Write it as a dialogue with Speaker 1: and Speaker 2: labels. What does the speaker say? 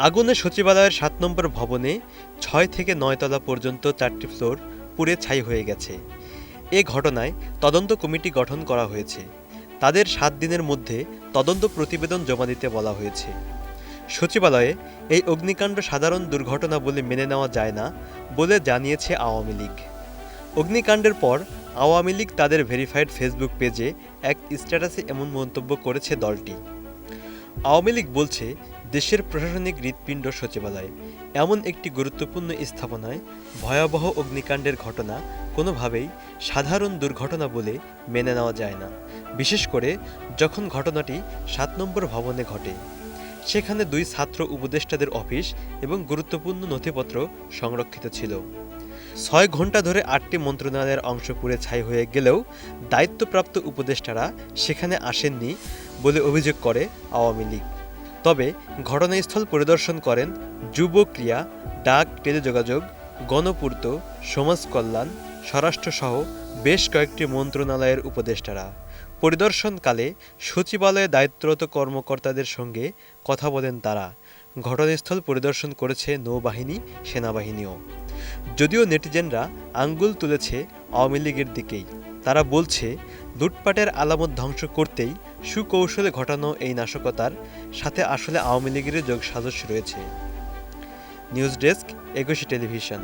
Speaker 1: আগুনে সচিবালয়ের ৭ নম্বর ভবনে ৬ থেকে ৯ তলা পর্যন্ত ৪টি ফ্লোর পুড়ে ছাই হয়ে গেছে। এ ঘটনায় তদন্ত কমিটি গঠন করা হয়েছে। তাদের ৭ দিনের মধ্যে তদন্ত প্রতিবেদন জমা দিতে বলা হয়েছে। সচিবালয়ে এই অগ্নিকাণ্ড সাধারণ দুর্ঘটনা বলে মেনে নেওয়া যায় না বলে জানিয়েছে আওয়ামী লীগ। অগ্নিকাণ্ডের পর আওয়ামী লীগ তাদের ভেরিফাইড ফেসবুক পেজে এক স্ট্যাটাসে এমন মন্তব্য করেছে দলটি। আওয়ামী লীগ বলছে, দেশের প্রশাসনিক হৃৎপিণ্ড সচিবালয় এমন একটি গুরুত্বপূর্ণ স্থাপনায় ভয়াবহ অগ্নিকাণ্ডের ঘটনা কোনোভাবেই সাধারণ দুর্ঘটনা বলে মেনে নেওয়া যায় না, বিশেষ করে যখন ঘটনাটি ৭ নম্বর ভবনে ঘটে। সেখানে ২ ছাত্র উপদেষ্টাদের অফিস এবং গুরুত্বপূর্ণ নথিপত্র সংরক্ষিত ছিল। ৬ ঘন্টা ধরে ৮টি মন্ত্রণালয়ের অংশ পুড়ে ছাই হয়ে গেলেও দায়িত্বপ্রাপ্ত উপদেষ্টারা সেখানে আসেননি বলে অভিযোগ করে আওয়ামী লীগ। তবে ঘটনাস্থল পরিদর্শন করেন যুব ক্রিয়া, ডাক, টেলিযোগাযোগ, গণপূর্ত, সমাজ কল্যাণ, স্বরাষ্ট্রসহ বেশ কয়েকটি মন্ত্রণালয়ের উপদেষ্টারা। পরিদর্শনকালে সচিবালয়ে দায়িত্বরত কর্মকর্তাদের সঙ্গে কথা বলেন তারা। ঘটনাস্থল পরিদর্শন করেছে নৌবাহিনী, সেনাবাহিনীও। যদিও নেটিজেনরা আঙ্গুল তুলেছে আওয়ামী লীগের দিকেই। তারা বলছে, লুটপাটের আলামত ধ্বংস করতেই সুকৌশলে ঘটানো এই নাশকতার সাথে আসলে আওয়ামী লীগের যোগসাজশ রয়েছে। নিউজ ডেস্ক, একুশে টেলিভিশন।